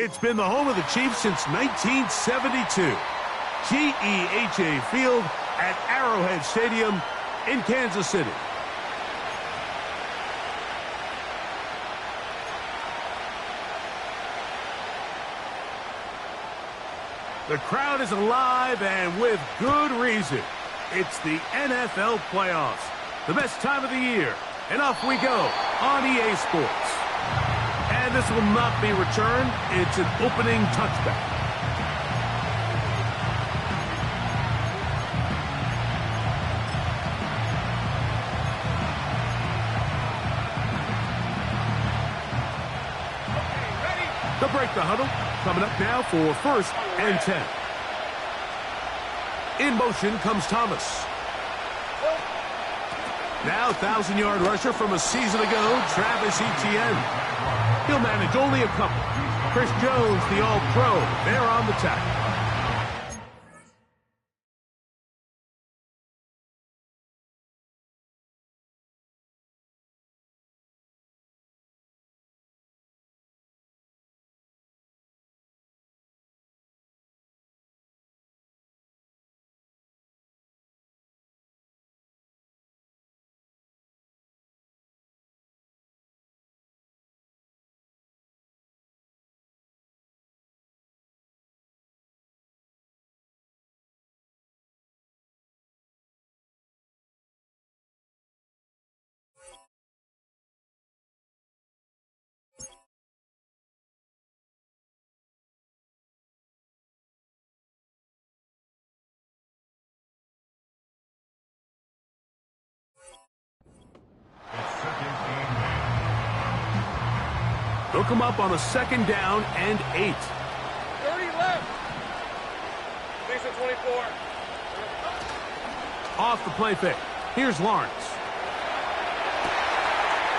It's been the home of the Chiefs since 1972. GEHA Field at Arrowhead Stadium in Kansas City. The crowd is alive, and with good reason. It's the NFL playoffs, the best time of the year. And off we go on EA Sports. And this will not be returned. It's an opening touchback. To break the huddle, coming up now for 1st and 10. In motion comes Thomas. Now 1,000-yard rusher from a season ago, Travis Etienne. He'll manage only a couple. Chris Jones, the All-Pro, there on the tackle. They'll come up on a 2nd down and 8. 30 left. Thanks at 24. Off the play fake. Here's Lawrence.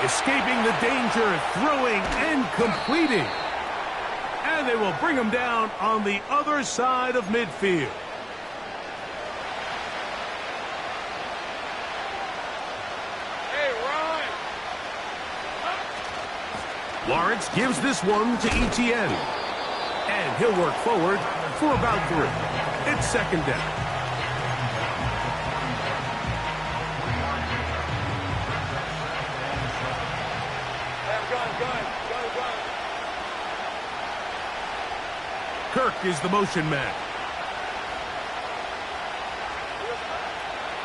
Escaping the danger, throwing and completing. And they will bring him down on the other side of midfield. Lawrence gives this one to Etienne. And he'll work forward for about 3. It's 2nd down. Kirk is the motion man.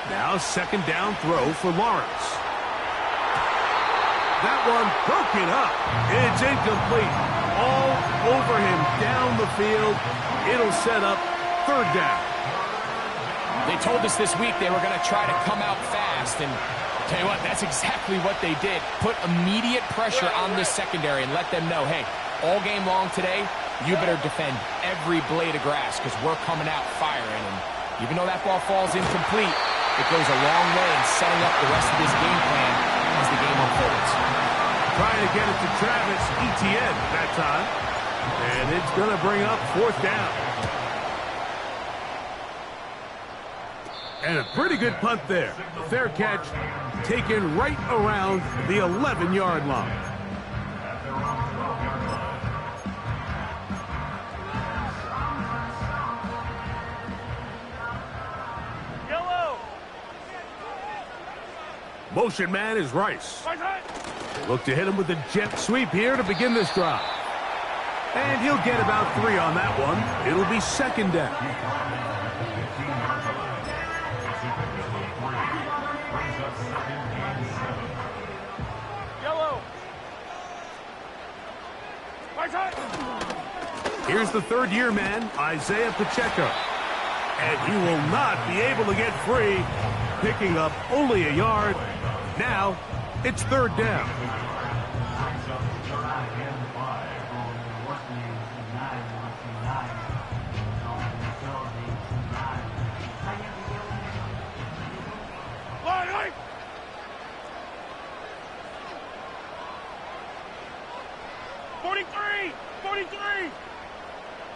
Now 2nd down throw for Lawrence. That one broken up. It's incomplete. All over him down the field. It'll set up 3rd down. They told us this week they were going to try to come out fast. And tell you what, that's exactly what they did. Put immediate pressure on this secondary and let them know, hey, all game long today, you better defend every blade of grass because we're coming out firing. And even though that ball falls incomplete, it goes a long way in setting up the rest of this game plan as the game unfolds. Trying to get it to Travis Etienne that time. And it's going to bring up 4th down. And a pretty good punt there. A fair catch taken right around the 11-yard line. Motion man is Rice. They look to hit him with a jet sweep here to begin this drive. And he'll get about 3 on that one. It'll be 2nd down. Here's the 3rd-year man, Isaiah Pacheco. And he will not be able to get free, picking up only a yard. Now, it's 3rd down.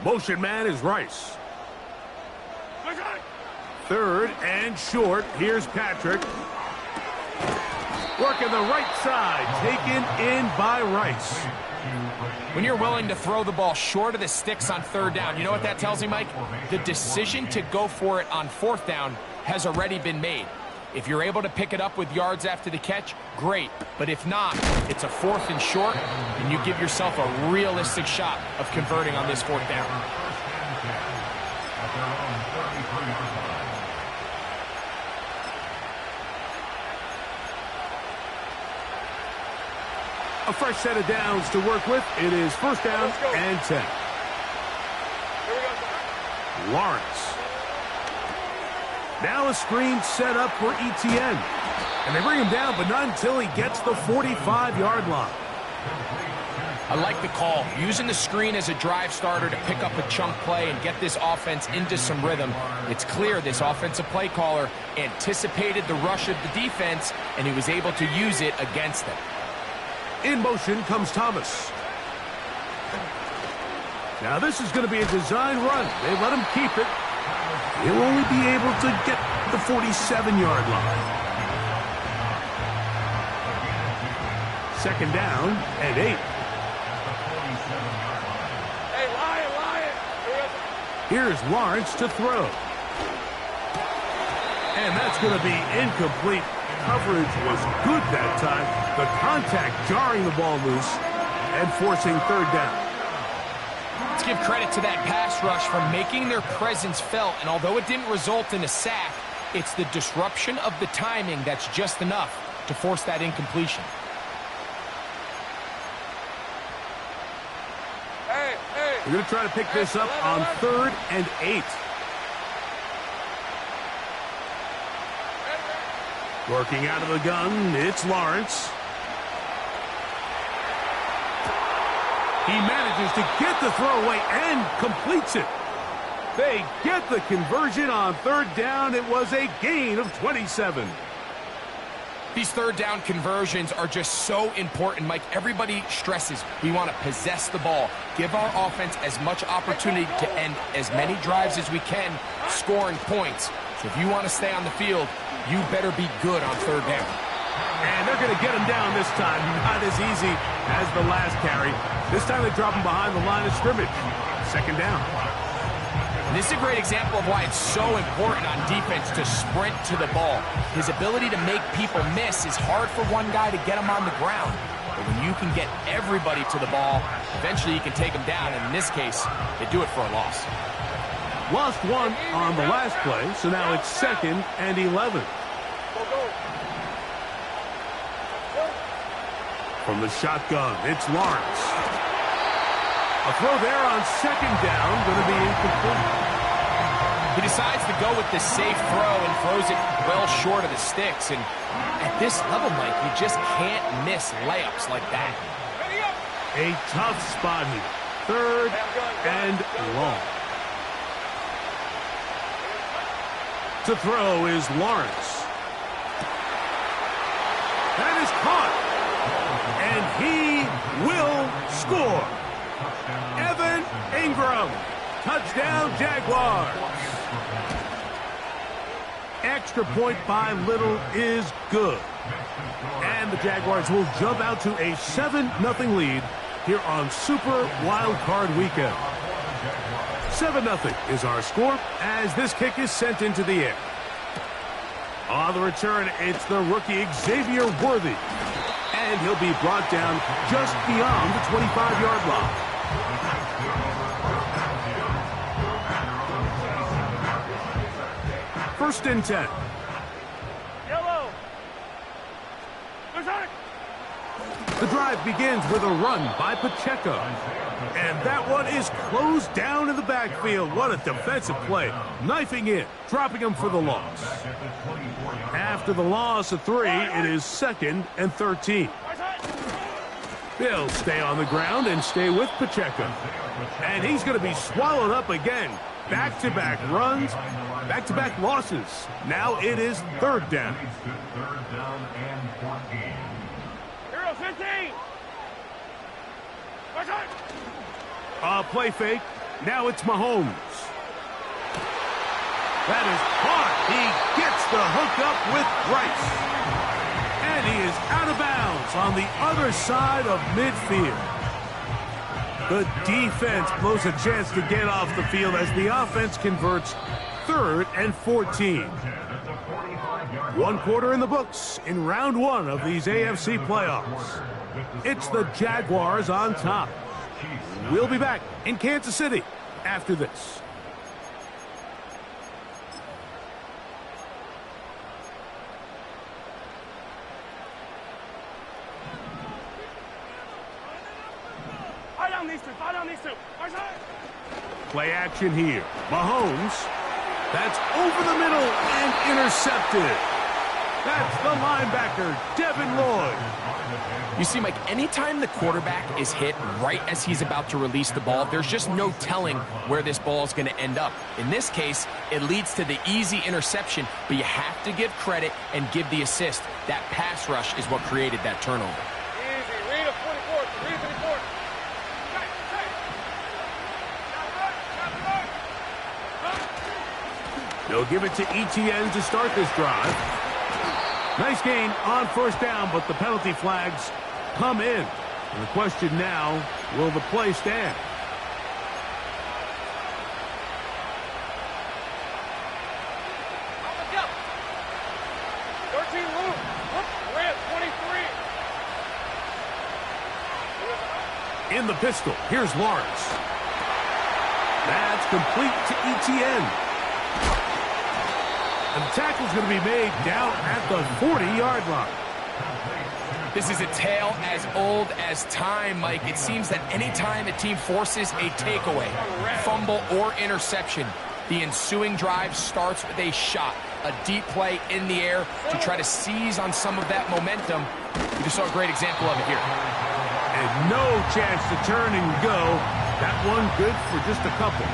Motion man is Rice. 3rd and short. Here's Patrick. Working the right side. Taken in by Rice. When you're willing to throw the ball short of the sticks on third down, you know what that tells me, Mike? The decision to go for it on fourth down has already been made. If you're able to pick it up with yards after the catch, great. But if not, it's a fourth and short, and you give yourself a realistic shot of converting on this fourth down. A fresh set of downs to work with. It is first down and 10. Lawrence. Now a screen set up for ETN. And they bring him down, but not until he gets the 45-yard line. I like the call. Using the screen as a drive starter to pick up a chunk play and get this offense into some rhythm. It's clear this offensive play caller anticipated the rush of the defense, and he was able to use it against them. In motion comes Thomas. Now this is going to be a design run. They let him keep it. He'll only be able to get the 47-yard line. Second down and 8. Hey, Lion. Here's Lawrence to throw. And that's going to be incomplete. Coverage was good that time. The contact jarring the ball loose and forcing third down. Let's give credit to that pass rush for making their presence felt, and although it didn't result in a sack, it's the disruption of the timing that's just enough to force that incompletion. Hey. We're going to try to pick this up on third and 8. Working out of the gun, it's Lawrence. He manages to get the throwaway and completes it. They get the conversion on third down. It was a gain of 27. These third down conversions are just so important, Mike. Everybody stresses we want to possess the ball, give our offense as much opportunity to end as many drives as we can, scoring points. So if you want to stay on the field, you better be good on third down. And they're going to get him down this time. Not as easy as the last carry. This time they drop him behind the line of scrimmage. Second down. And this is a great example of why it's so important on defense to sprint to the ball. His ability to make people miss is hard for one guy to get him on the ground. But when you can get everybody to the ball, eventually you can take them down. And in this case, they do it for a loss. Lost one on the last play, so now it's second and 11. From the shotgun, it's Lawrence. A throw there on second down, going to be incomplete. He decides to go with the safe throw and throws it well short of the sticks. And at this level, Mike, you just can't miss layups like that. A tough spot here. Third and long. To throw is Lawrence. That is caught. And he will score. Evan Ingram. Touchdown, Jaguars. Extra point by Little is good. And the Jaguars will jump out to a 7-0 lead here on Super Wild Card Weekend. 7-0 is our score as this kick is sent into the air. On the return, it's the rookie Xavier Worthy. And he'll be brought down just beyond the 25-yard line. First and 10. Yellow. The drive begins with a run by Pacheco. And that one is closed down in the backfield. What a defensive play. Knifing in, dropping him for the loss. After the loss of 3, it is second and 13. He'll stay on the ground and stay with Pacheco. And he's going to be swallowed up again. Back-to-back runs, back-to-back losses. Now it is third down. Hero 15. Play fake. Now it's Mahomes. That is caught. He gets the hook up with Rice. And he is out of bounds on the other side of midfield. The defense blows a chance to get off the field as the offense converts 3rd and 14. 1 quarter in the books in round 1 of these AFC playoffs. It's the Jaguars on top. We'll be back in Kansas City after this. Play action here. Mahomes. That's over the middle and intercepted. That's the linebacker, Devin Lloyd. You see, Mike, anytime the quarterback is hit right as he's about to release the ball, there's just no telling where this ball is going to end up. In this case, it leads to the easy interception, but you have to give credit and give the assist. That pass rush is what created that turnover. Easy. Read a 44. Read a 54. They'll give it to ETN to start this drive. Nice gain on 1st down, but the penalty flags come in. And the question now, will the play stand? In the pistol, here's Lawrence. That's complete to ETN. And the tackle's going to be made down at the 40-yard line. This is a tale as old as time, Mike. It seems that anytime a team forces a takeaway, fumble, or interception, the ensuing drive starts with a shot, a deep play in the air to try to seize on some of that momentum. We just saw a great example of it here. And no chance to turn and go. That one good for just a couple.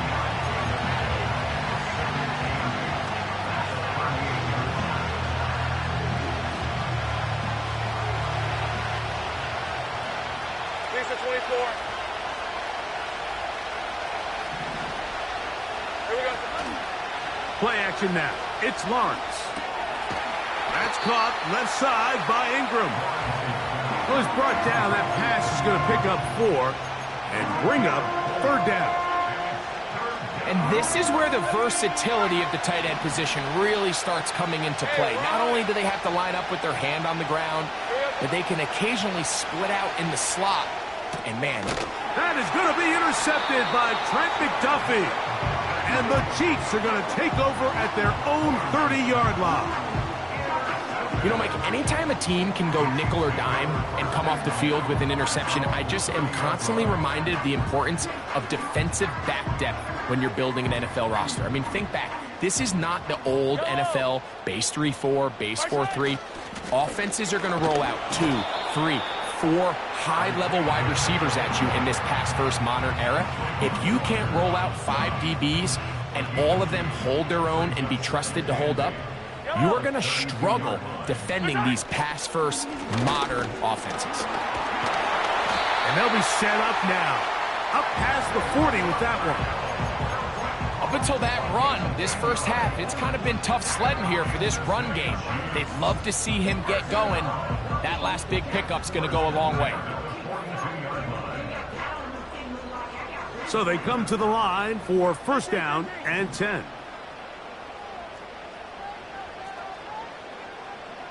Play action now. It's Lawrence. That's caught left side by Ingram. Well, he's brought down. That pass is going to pick up 4 and bring up 3rd down. And this is where the versatility of the tight end position really starts coming into play. Not only do they have to line up with their hand on the ground, but they can occasionally split out in the slot. And man, that is going to be intercepted by Trent McDuffie. And the Chiefs are going to take over at their own 30-yard line. You know, Mike, anytime a team can go nickel or dime and come off the field with an interception, I just am constantly reminded of the importance of defensive back depth when you're building an NFL roster. I mean, think back. This is not the old NFL base 3-4, base 4-3. Offenses are going to roll out 2, 3, 4 high-level wide receivers at you in this pass-first modern era. If you can't roll out 5 DBs and all of them hold their own and be trusted to hold up, you are going to struggle defending these pass-first modern offenses. And they'll be set up now. Up past the 40 with that one. Up until that run, this first half, it's kind of been tough sledding here for this run game. They'd love to see him get going. That last big pickup's going to go a long way. So they come to the line for 1st down and 10.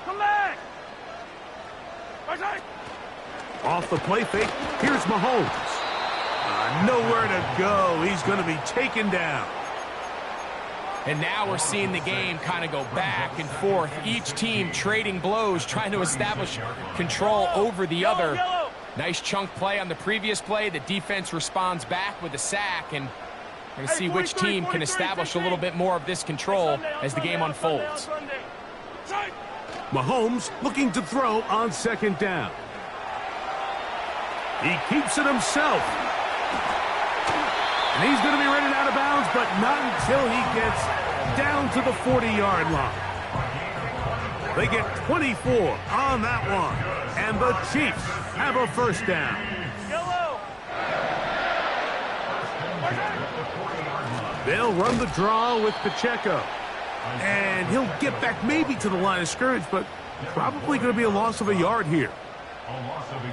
Come back! Off the play fake, here's Mahomes. Nowhere to go. He's going to be taken down. And now we're seeing the game kind of go back and forth. Each team trading blows, trying to establish control over the other. Nice chunk play on the previous play. The defense responds back with a sack, and we're going to see which team can establish a little bit more of this control as the game unfolds. Mahomes looking to throw on 2nd down. He keeps it himself. And he's going to be running out of bounds, but not until he gets down to the 40-yard line. They get 24 on that one. And the Chiefs have a 1st down. They'll run the draw with Pacheco. And he'll get back maybe to the line of scrimmage, but probably going to be a loss of a yard here.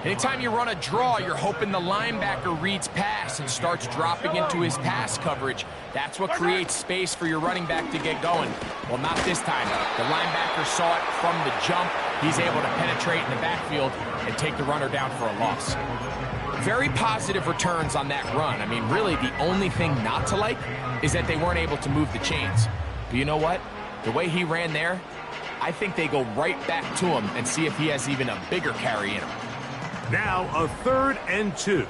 Anytime you run a draw, you're hoping the linebacker reads pass and starts dropping into his pass coverage. That's what creates space for your running back to get going. Well, not this time. The linebacker saw it from the jump. He's able to penetrate in the backfield and take the runner down for a loss. Very positive returns on that run. I mean, really, the only thing not to like is that they weren't able to move the chains. But you know what? The way he ran there, I think they go right back to him and see if he has even a bigger carry in him. Now a 3rd and 2.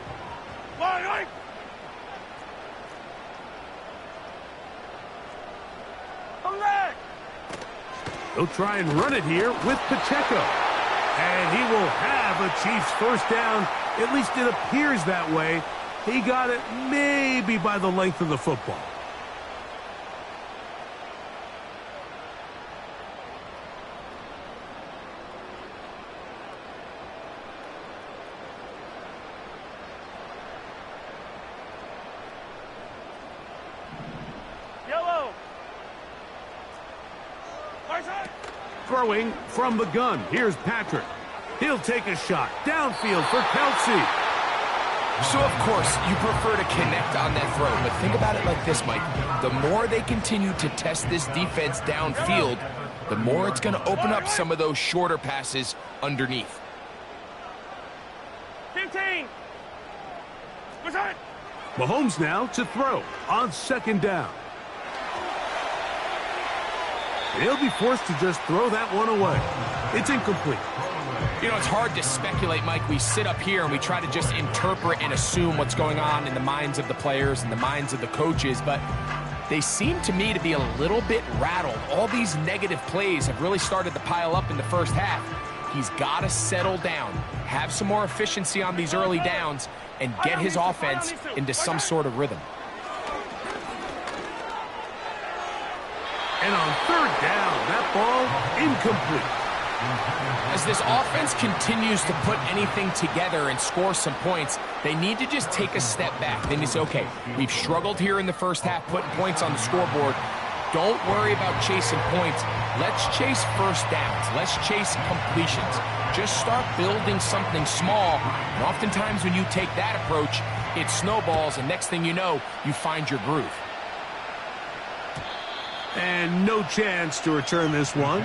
They'll try and run it here with Pacheco. And he will have a Chiefs first down. At least it appears that way. He got it maybe by the length of the football. Throwing from the gun. Here's Patrick. He'll take a shot. Downfield for Kelsey. So, of course, you prefer to connect on that throw. But think about it like this, Mike. The more they continue to test this defense downfield, the more it's going to open up some of those shorter passes underneath. 15. Mahomes now to throw on 2nd down. He'll be forced to just throw that one away. It's incomplete. You know, it's hard to speculate, Mike. We sit up here and we try to just interpret and assume what's going on in the minds of the players and the minds of the coaches, but they seem to me to be a little bit rattled. All these negative plays have really started to pile up in the first half. He's got to settle down, have some more efficiency on these early downs, and get his offense into some sort of rhythm. And on 3rd down, that ball incomplete. As this offense continues to put anything together and score some points, they need to just take a step back. They need to say, okay, we've struggled here in the first half putting points on the scoreboard. Don't worry about chasing points. Let's chase first downs. Let's chase completions. Just start building something small. And oftentimes when you take that approach, it snowballs, and next thing you know, you find your groove. And no chance to return this one.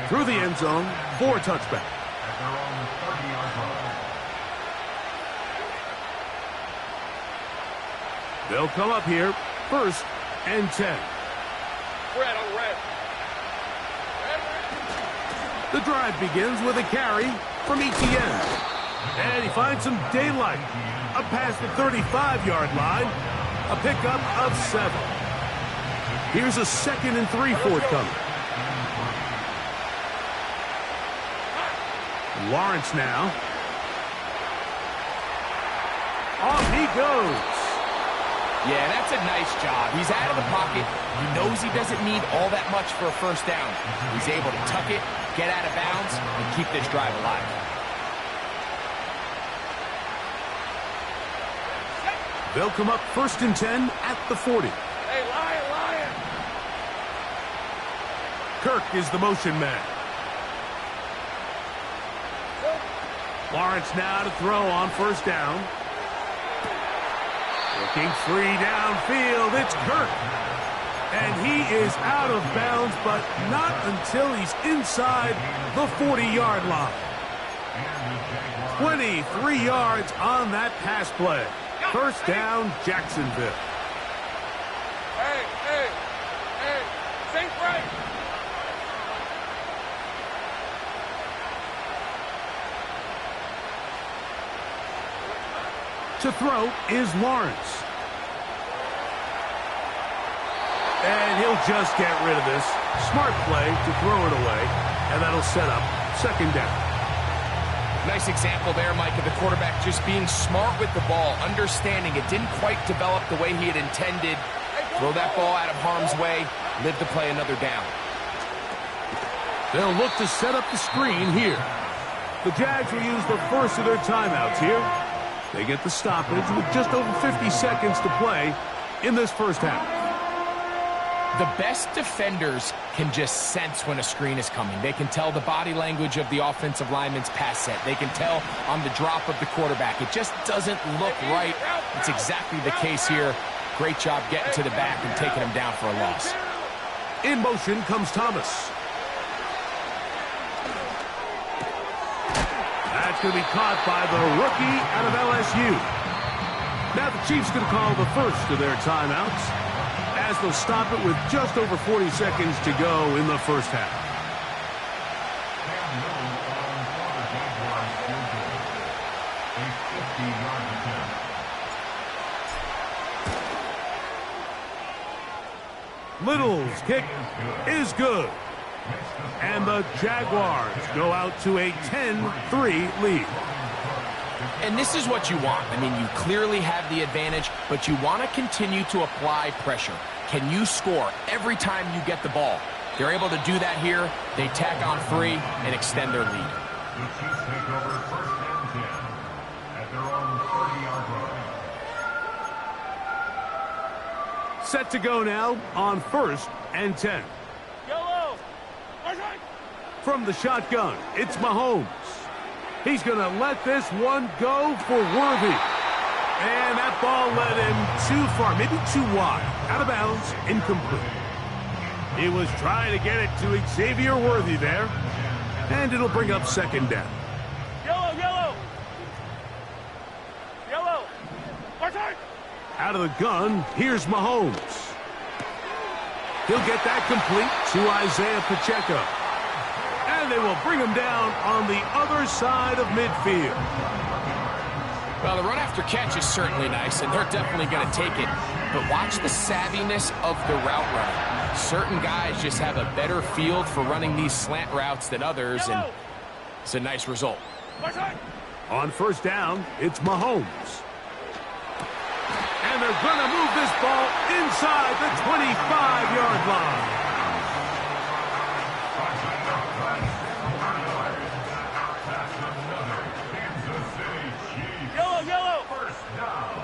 Through the end zone for a touchback. They'll come up here, 1st and 10. Red on red. The drive begins with a carry from Etienne. And he finds some daylight. Up past the 35-yard line. A pickup of 7. Here's a 2nd and 3 forthcoming. Lawrence now. Off he goes. Yeah, that's a nice job. He's out of the pocket. He knows he doesn't need all that much for a first down. He's able to tuck it, get out of bounds, and keep this drive alive. They'll come up 1st and 10 at the 40. Hey, Lion! Kirk is the motion man. Lawrence now to throw on 1st down. Looking free downfield, it's Kirk. And he is out of bounds, but not until he's inside the 40-yard line. 23 yards on that pass play. 1st down, Jacksonville. Hey, think right. To throw is Lawrence. And he'll just get rid of this. Smart play to throw it away, and that'll set up 2nd down. Nice example there, Mike, of the quarterback just being smart with the ball, understanding it didn't quite develop the way he had intended. Throw that ball out of harm's way, live to play another down. They'll look to set up the screen here. The Jags will use the first of their timeouts here. They get the stoppage with just over 50 seconds to play in this first half. The best defenders can just sense when a screen is coming. They can tell the body language of the offensive lineman's pass set. They can tell on the drop of the quarterback. It just doesn't look right. It's exactly the case here. Great job getting to the back and taking him down for a loss. In motion comes Thomas. That's going to be caught by the rookie out of LSU. Now the Chiefs going to call the first of their timeouts, as they'll stop it with just over 40 seconds to go in the first half. Little's kick is good. And the Jaguars go out to a 10-3 lead. And this is what you want. I mean, you clearly have the advantage, but you want to continue to apply pressure. Can you score every time you get the ball? They're able to do that here. They tack on 3 and extend their lead. The Chiefs take over first and 10 at their own 30-yard line. Set to go now on first and 10. Yellow. From the shotgun, it's Mahomes. He's going to let this one go for Worthy. And that ball led him too far, maybe too wide. Out of bounds, incomplete. He was trying to get it to Xavier Worthy there. And it'll bring up second down. Yellow, yellow. Yellow. Out of the gun, here's Mahomes. He'll get that complete to Isaiah Pacheco. And they will bring him down on the other side of midfield. Well, the run after catch is certainly nice, and they're definitely going to take it. But watch the savviness of the route running. Certain guys just have a better field for running these slant routes than others, and it's a nice result. On first down, it's Mahomes. And they're going to move this ball inside the 25-yard line. Yellow, yellow. First down.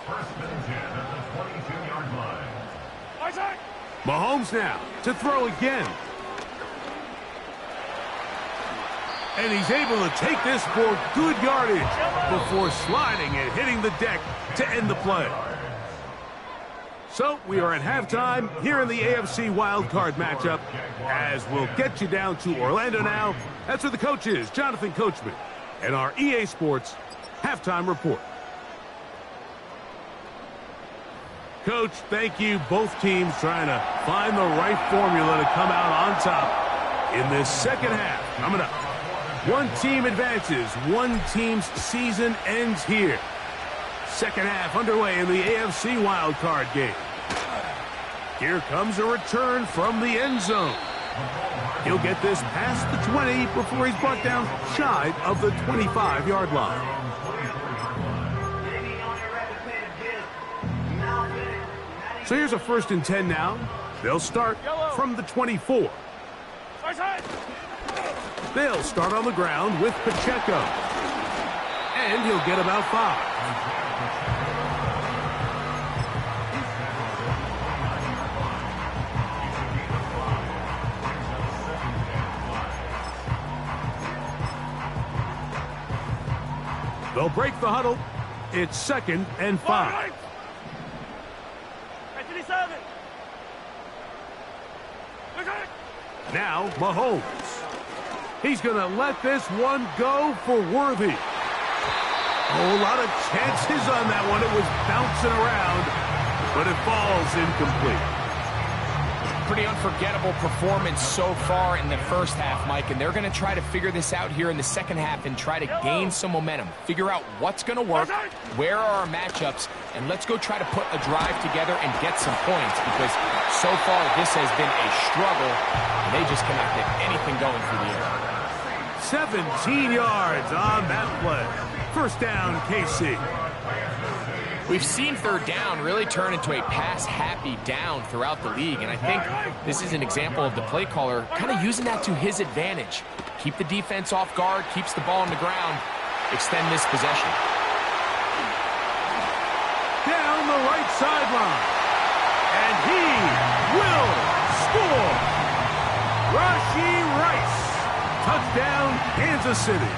First and 10 at the 22-yard line. Mahomes now to throw again. And he's able to take this for good yardage before sliding and hitting the deck to end the play. So we are at halftime here in the AFC wildcard matchup, as we'll get you down to Orlando now. That's where the coach is, Jonathan Coachman, and our EA Sports halftime report. Coach, thank you. Both teams trying to find the right formula to come out on top in this second half. Coming up, one team advances, one team's season ends here. Second half underway in the AFC wildcard game. Here comes a return from the end zone. He'll get this past the 20 before he's brought down shy of the 25-yard line. So here's a first and 10 now. They'll start from the 24. They'll start on the ground with Pacheco. And he'll get about 5. They'll break the huddle. It's second and 5. Now Mahomes. He's going to let this one go for Worthy. Oh, a lot of chances on that one. It was bouncing around, but it falls incomplete. Pretty unforgettable performance so far in the first half, Mike, and they're going to try to figure this out here in the second half and try to gain some momentum, figure out what's going to work, where are our matchups, and let's go try to put a drive together and get some points, because so far this has been a struggle, and they just cannot get anything going through the air. 17 yards on that play. First down, KC. We've seen third down really turn into a pass-happy down throughout the league, and I think this is an example of the play caller kind of using that to his advantage. Keep the defense off guard, keeps the ball on the ground, extend this possession. Down the right sideline. And he Kansas City.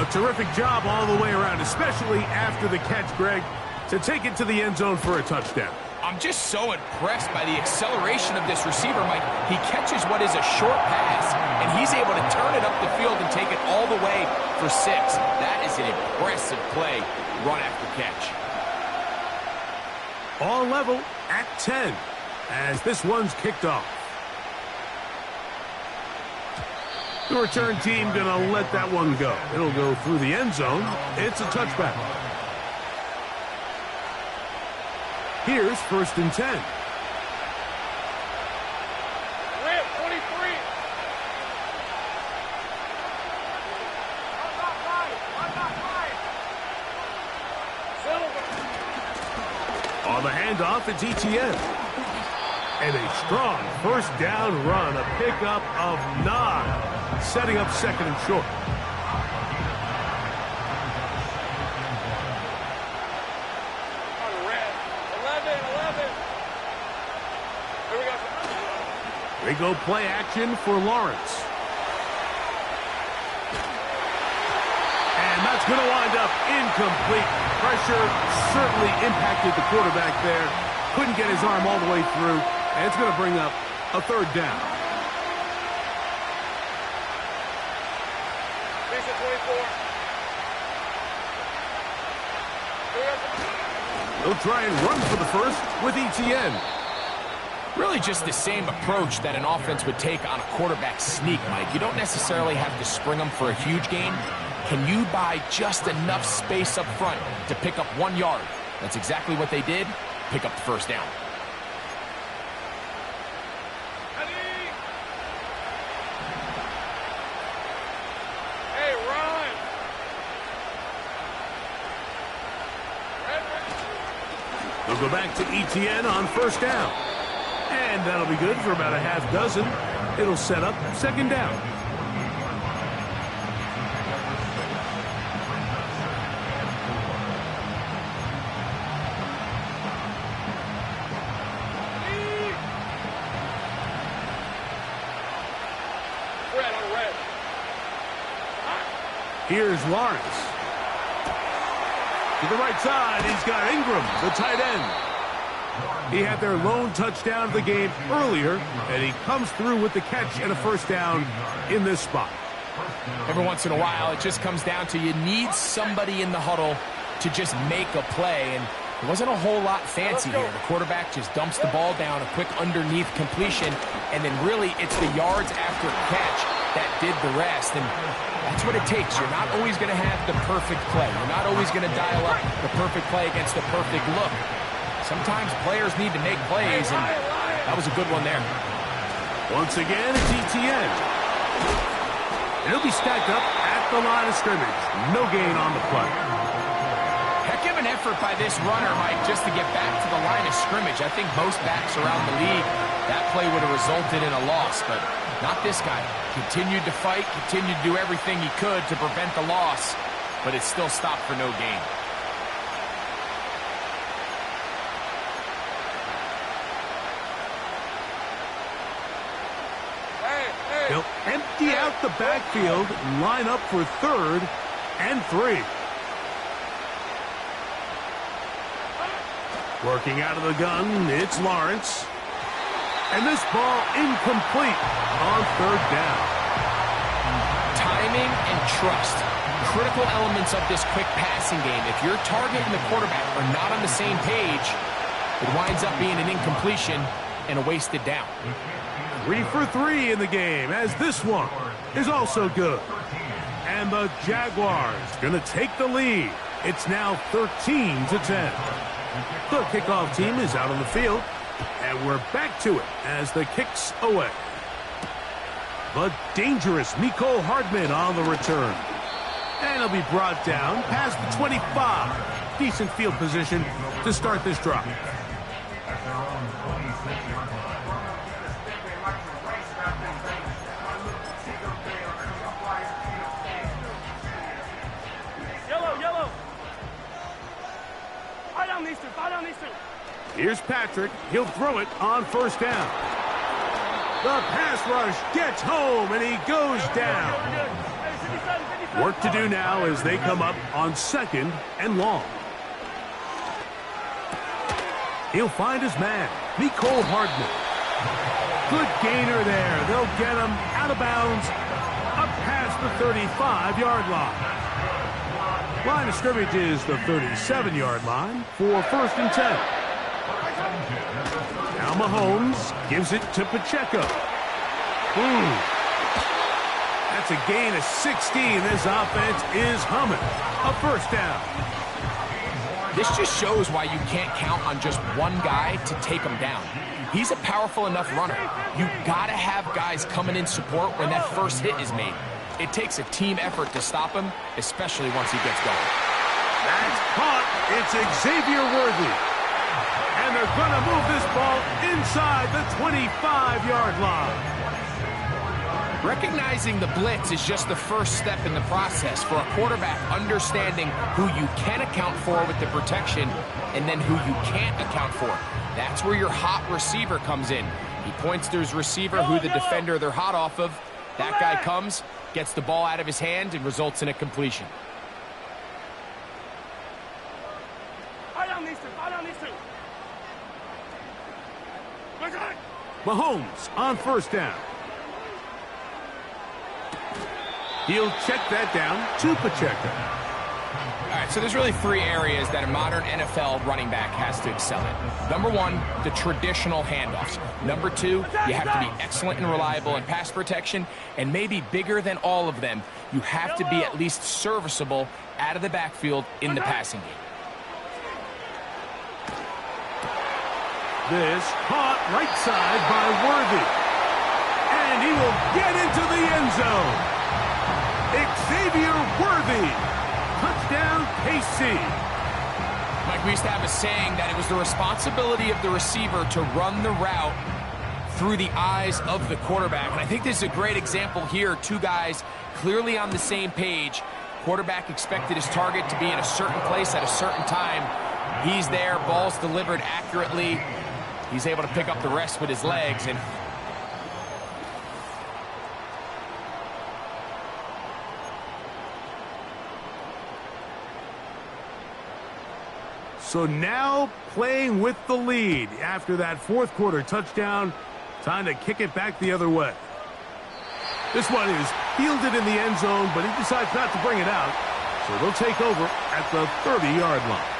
A terrific job all the way around, especially after the catch, Greg, to take it to the end zone for a touchdown. I'm just so impressed by the acceleration of this receiver, Mike. He catches what is a short pass, and he's able to turn it up the field and take it all the way for 6. That is an impressive play, run after catch. All level at 10 as this one's kicked off. The return team going to let that one go. It'll go through the end zone. It's a touchback. Here's 1st and 10. Rip, 23. On the handoff, it's ETN. And a strong 1st down run, a pickup of 9, setting up 2nd and short. They go play action for Lawrence. And that's going to wind up incomplete. Pressure certainly impacted the quarterback there. Couldn't get his arm all the way through. And it's going to bring up a 3rd down. They'll try and run for the 1st with ETN. Really just the same approach that an offense would take on a quarterback sneak, Mike. You don't necessarily have to spring them for a huge gain. Can you buy just enough space up front to pick up 1 yard? That's exactly what they did. Pick up the 1st down. Hey, run! They'll go back to ETN on 1st down. And that'll be good for about a half dozen. It'll set up 2nd down. Here's Lawrence. To the right side, he's got Ingram, the tight end. He had their lone touchdown of the game earlier, and he comes through with the catch and a 1st down in this spot. Every once in a while, it just comes down to you need somebody in the huddle to just make a play, and it wasn't a whole lot fancy here. The quarterback just dumps the ball down, a quick underneath completion, and then really it's the yards after catch that did the rest, and that's what it takes. You're not always going to have the perfect play. You're not always going to dial up the perfect play against the perfect look. Sometimes players need to make plays, and that was a good one there. Once again, it's ETN. It'll be stacked up at the line of scrimmage. No gain on the play. Heck of an effort by this runner, Mike, just to get back to the line of scrimmage. I think most backs around the league, that play would have resulted in a loss, but not this guy. Continued to fight, continued to do everything he could to prevent the loss, but it still stopped for no gain. He'll empty out the backfield, line up for 3rd and 3. Working out of the gun, it's Lawrence. And this ball incomplete on 3rd down. Timing and trust, critical elements of this quick passing game. If your target and the quarterback are not on the same page, it winds up being an incompletion and a wasted down. 3 for 3 in the game, as this one is also good. And the Jaguars going to take the lead. It's now 13-10. The kickoff team is out on the field, and we're back to it as the kick's away. The dangerous Mecole Hardman on the return. And he'll be brought down past the 25. Decent field position to start this drive. Here's Patrick. He'll throw it on 1st down. The pass rush gets home, and he goes down. Work to do now as they come up on 2nd and long. He'll find his man, Nicole Hardman. Good gainer there. They'll get him out of bounds, up past the 35-yard line. Line of scrimmage is the 37-yard line for 1st and 10. Now Mahomes gives it to Pacheco. That's a gain of 16. This offense is humming. A 1st down. This just shows why you can't count on just one guy to take him down. He's a powerful enough runner. You gotta have guys coming in support when that first hit is made. It takes a team effort to stop him, especially once he gets going. That's caught. It's Xavier Worthy. And they're gonna move this ball inside the 25-yard line. Recognizing the blitz is just the first step in the process for a quarterback understanding who you can account for with the protection and then who you can't account for. That's where your hot receiver comes in. He points to his receiver, who the defender they're hot off of. That guy comes, gets the ball out of his hand, and results in a completion. Mahomes on 1st down. He'll check that down to Pacheco. All right, so there's really 3 areas that a modern NFL running back has to excel in. Number 1, the traditional handoffs. Number 2, you have to be excellent and reliable in pass protection. And maybe bigger than all of them, you have to be at least serviceable out of the backfield in the passing game. This caught right side by Worthy. And he will get into the end zone. Xavier Worthy. Touchdown, KC. Mike, we used to have a saying that it was the responsibility of the receiver to run the route through the eyes of the quarterback. And I think this is a great example here. 2 guys clearly on the same page. Quarterback expected his target to be in a certain place at a certain time. He's there, ball's delivered accurately. He's able to pick up the rest with his legs. And so now playing with the lead after that 4th quarter touchdown. Time to kick it back the other way. This one is fielded in the end zone, but he decides not to bring it out. So they'll take over at the 30-yard line.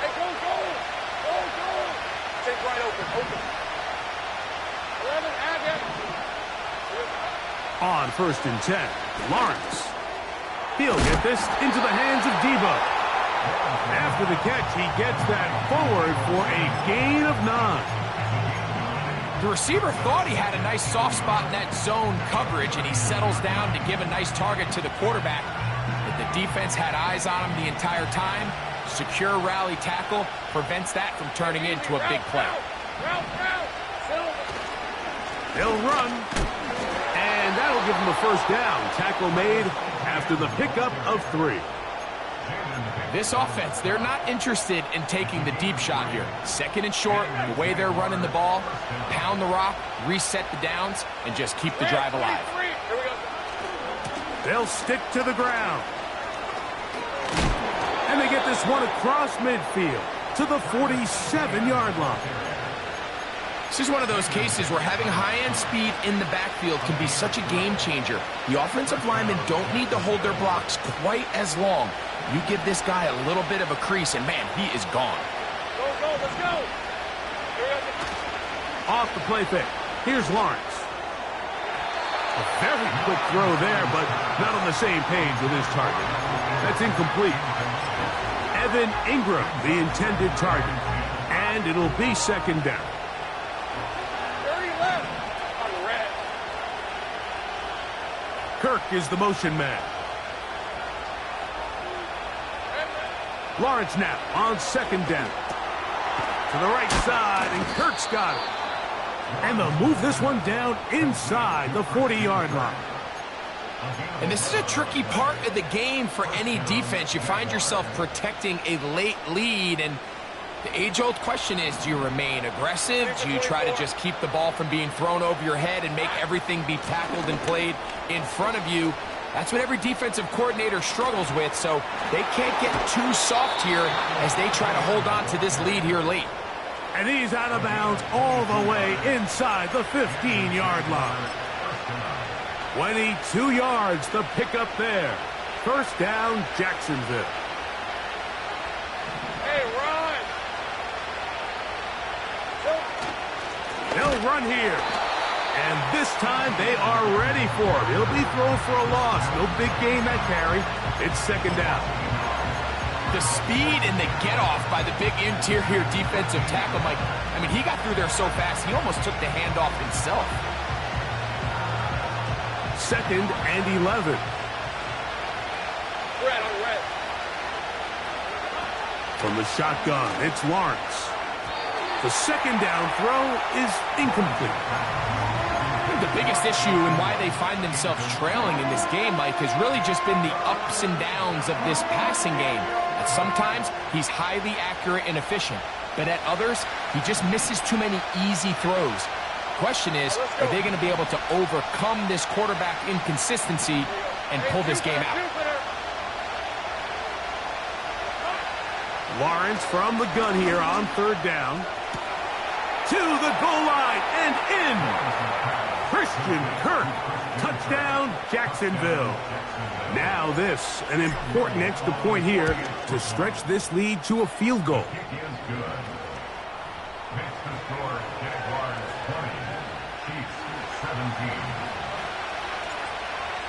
Hey, go. Take right open. 11, add him. On 1st and 10, Lawrence. He'll get this into the hands of Debo. After the catch, he gets that forward for a gain of 9. the receiver thought he had a nice soft spot in that zone coverage, and he settles down to give a nice target to the quarterback. But the defense had eyes on him the entire time. Secure rally tackle prevents that from turning into a big play. They'll run, and that'll give them a first down. Tackle made after the pickup of 3. This offense, they're not interested in taking the deep shot here. 2nd and short, the way they're running the ball, pound the rock, reset the downs, and just keep the drive alive. They'll stick to the ground. And they get this one across midfield to the 47-yard line. This is one of those cases where having high-end speed in the backfield can be such a game changer. The offensive linemen don't need to hold their blocks quite as long. You give this guy a little bit of a crease, and man, he is gone. Go, let's go. Off the play fake. Here's Lawrence. A very quick throw there, but not on the same page with his target. That's incomplete. Evan Ingram, the intended target. And it'll be 2nd down. 30 left. On the red. Kirk is the motion man. Lawrence now on 2nd down. To the right side, and Kirk's got it. And they'll move this one down inside the 40-yard line. And this is a tricky part of the game for any defense. You find yourself protecting a late lead, and The age-old question is, do you remain aggressive? Do you try to just keep the ball from being thrown over your head and make everything be tackled and played in front of you? That's what every defensive coordinator struggles with, so they can't get too soft here as they try to hold on to this lead here late. And he's out of bounds all the way inside the 15-yard line. 22 yards to pick up there. First down, Jacksonville. Hey, run! They'll run here. And this time they are ready for him. He'll be thrown for a loss. No big gain that carry. It's second down. The speed and the get-off by the big interior defensive tackle, Mike. I mean, he got through there so fast, he almost took the handoff himself. Second and 11. Red on red. From the shotgun, it's Lawrence. The second down throw is incomplete. The biggest issue and why they find themselves trailing in this game, Mike, has really just been the ups and downs of this passing game. At sometimes, he's highly accurate and efficient, but at others, he just misses too many easy throws. The question is, are they going to be able to overcome this quarterback inconsistency and pull this game out? Lawrence from the gun here on third down. To the goal line and in. Christian Kirk. Touchdown, Jacksonville. Now this, an important extra point here to stretch this lead to a field goal.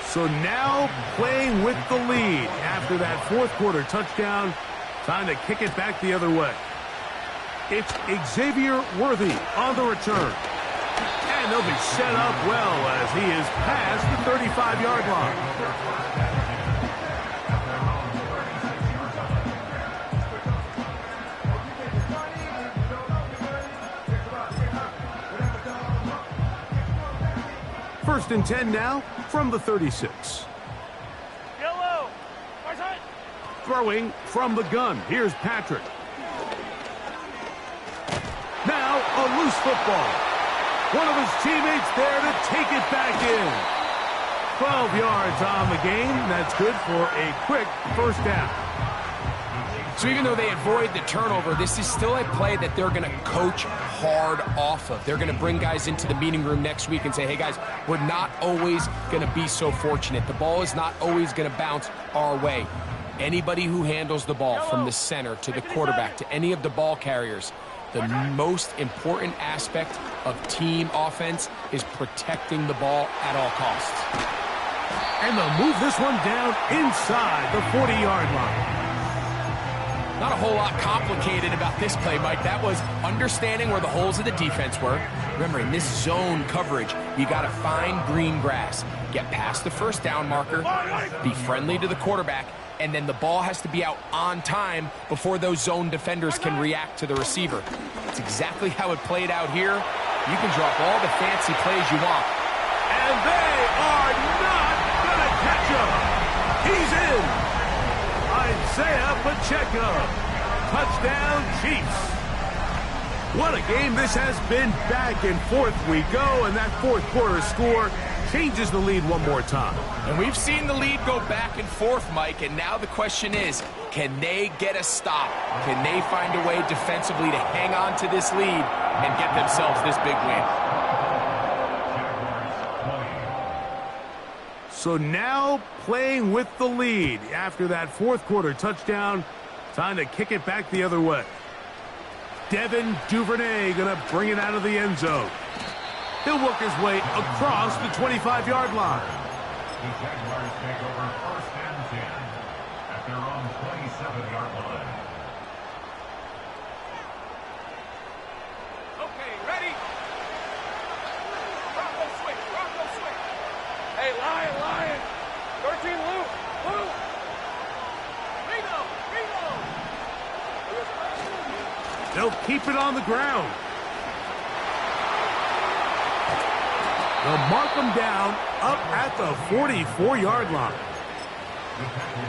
So now playing with the lead after that fourth quarter touchdown. Time to kick it back the other way. It's Xavier Worthy on the return. And they'll be set up well as he is past the 35-yard line. First and 10 now from the 36. Yellow. Throwing from the gun. Here's Patrick. Now a loose football. One of his teammates there to take it back in. 12 yards on the game. That's good for a quick first down. So even though they avoid the turnover, this is still a play that they're going to coach hard off of. They're going to bring guys into the meeting room next week and say, hey, guys, we're not always going to be so fortunate. The ball is not always going to bounce our way. Anybody who handles the ball from the center to the quarterback to any of the ball carriers, the most important aspect of team offense is protecting the ball at all costs. And they'll move this one down inside the 40-yard line. Not a whole lot complicated about this play, Mike. That was understanding where the holes of the defense were. Remember, in this zone coverage, you got to find green grass, get past the first down marker, be friendly to the quarterback, and then the ball has to be out on time before those zone defenders can react to the receiver. That's exactly how it played out here. You can drop all the fancy plays you want. And they are not going to catch him. He's in. Isaiah Pacheco. Touchdown, Chiefs. What a game this has been. Back and forth we go, and that fourth quarter score changes the lead one more time. And we've seen the lead go back and forth, Mike, and now the question is, can they get a stop? Can they find a way defensively to hang on to this lead and get themselves this big win? So now playing with the lead after that fourth quarter touchdown. Time to kick it back the other way. Devin Duvernay going to bring it out of the end zone. He'll work his way across the 25-yard line. The Jaguars take over first and 10 at their own 27-yard line. Okay, ready? Bronco swing, Bronco swing. Hey, Lion, Lion. 13 loop, loop. Reno, Reno. They'll keep it on the ground. They'll mark them down up at the 44-yard line.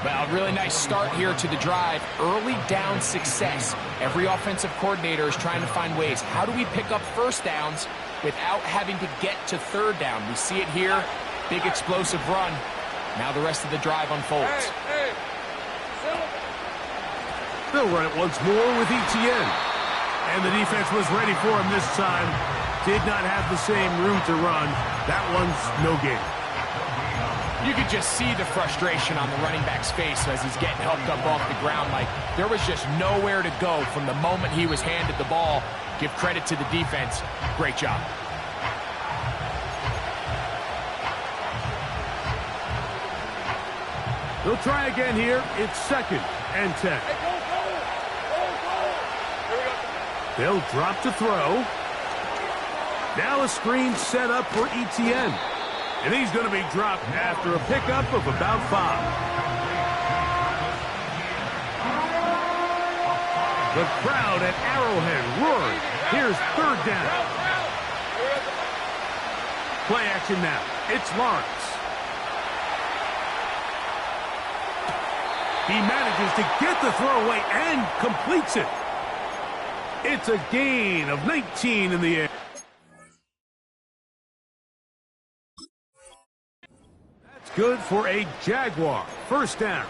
Well, really nice start here to the drive. Early down success. Every offensive coordinator is trying to find ways. How do we pick up first downs without having to get to third down? We see it here. Big explosive run. Now the rest of the drive unfolds. They'll run it once more with ETN. And the defense was ready for him this time. Did not have the same room to run. That one's no gain. You could just see the frustration on the running back's face as he's getting helped up off the ground. Like, there was just nowhere to go from the moment he was handed the ball. Give credit to the defense. Great job. They'll try again here. It's 2nd and 10. They'll drop to throw. Now a screen set up for ETN. And he's going to be dropped after a pickup of about 5. The crowd at Arrowhead roaring. Here's 3rd down. Play action now. It's Lawrence. He manages to get the throw away and completes it. It's a gain of 19 in the air. That's good for a Jaguar. 1st down.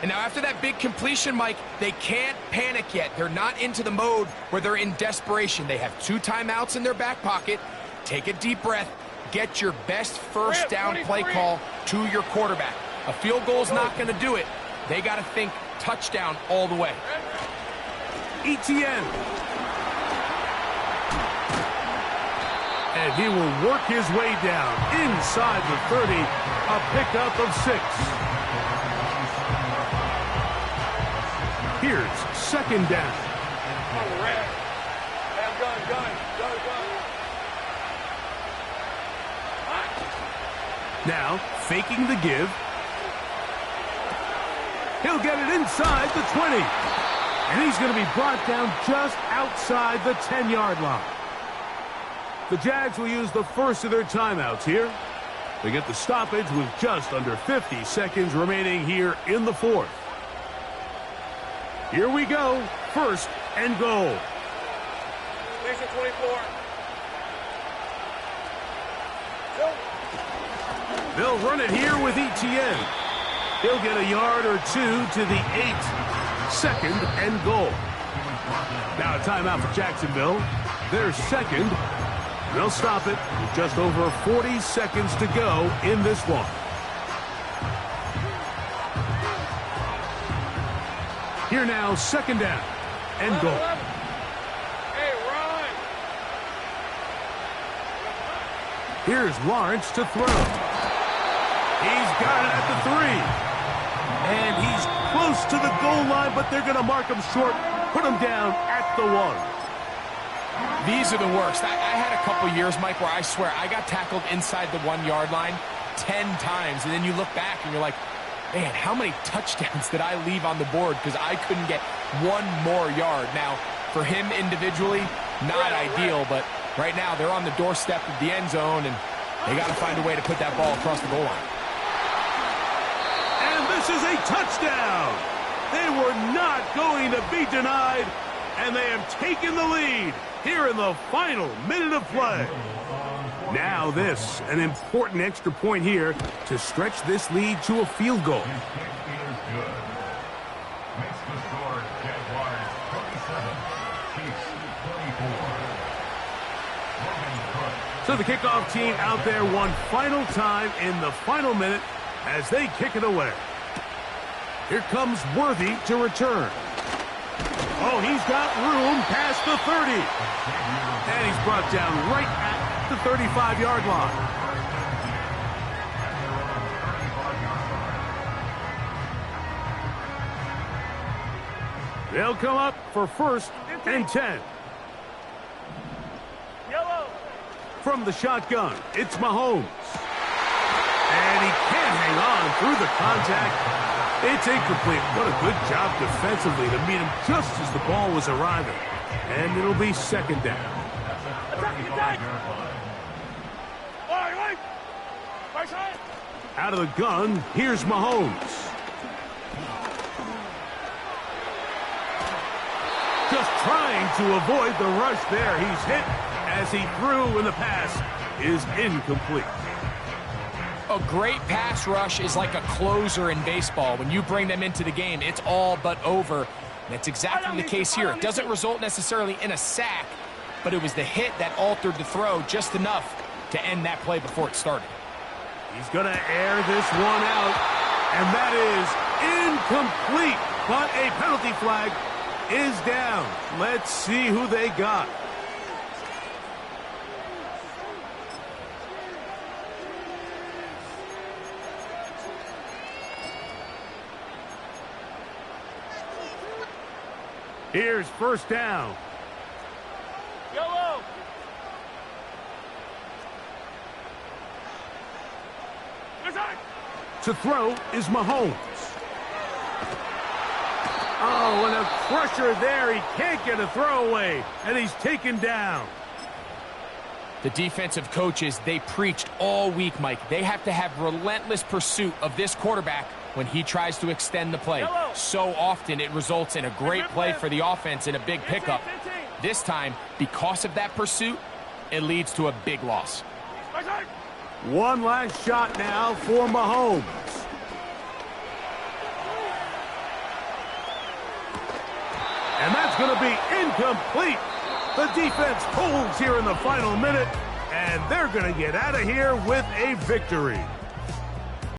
And now after that big completion, Mike, they can't panic yet. They're not into the mode where they're in desperation. They have 2 timeouts in their back pocket. Take a deep breath. Get your best first down play call to your quarterback. A field goal's not going to do it. They got to think touchdown all the way. ETN. And he will work his way down inside the 30. A pickup of 6. Here's 2nd down. Now, faking the give. He'll get it inside the 20. And he's going to be brought down just outside the 10-yard line. The Jags will use the first of their timeouts here. They get the stoppage with just under 50 seconds remaining here in the 4th. Here we go. 1st and goal. Station 24. They'll run it here with ETN. He'll get a yard or 2 to the 8. 2nd and goal. Now a timeout for Jacksonville. Their 2nd. They'll stop it with just over 40 seconds to go in this one. Here now, 2nd down and goal. Hey, Ron. Here's Lawrence to throw. He's got it at the 3. And he's close to the goal line, but they're going to mark him short, put him down at the 1. These are the worst. I had a couple years, Mike, where I swear I got tackled inside the 1-yard line 10 times, and then you look back and you're like, man, how many touchdowns did I leave on the board because I couldn't get 1 more yard? Now, for him individually, not ideal, but right now they're on the doorstep of the end zone, and they got to find a way to put that ball across the goal line. And this is a touchdown. They were not going to be denied, and they have taken the lead here in the final minute of play. Now this, an important extra point here to stretch this lead to a field goal. So the kickoff team out there one final time in the final minute as they kick it away. Here comes Worthy to return. Oh, he's got room past the 30. And he's brought down right at the 35-yard line. They'll come up for 1st and 10. Yellow. From the shotgun, it's Mahomes. And he can't hang on through the contact. It's incomplete. What a good job defensively to meet him just as the ball was arriving. And it'll be 2nd down. Attack, attack. Right side. Out of the gun, here's Mahomes. Just trying to avoid the rush there. He's hit as he threw, and the pass is incomplete. A great pass rush is like a closer in baseball. When you bring them into the game, it's all but over. And that's exactly the case here. It doesn't result necessarily in a sack, but it was the hit that altered the throw just enough to end that play before it started. He's going to air this one out, and that is incomplete. But a penalty flag is down. Let's see who they got. Here's first down. Yellow. To throw is Mahomes. Oh, and a crusher there. He can't get a throwaway, and he's taken down. The defensive coaches, they preached all week, Mike. They have to have relentless pursuit of this quarterback when he tries to extend the play. So often it results in a great play for the offense and a big pickup. This time, because of that pursuit, it leads to a big loss. One last shot now for Mahomes. And that's going to be incomplete. The defense pulls here in the final minute, and they're going to get out of here with a victory.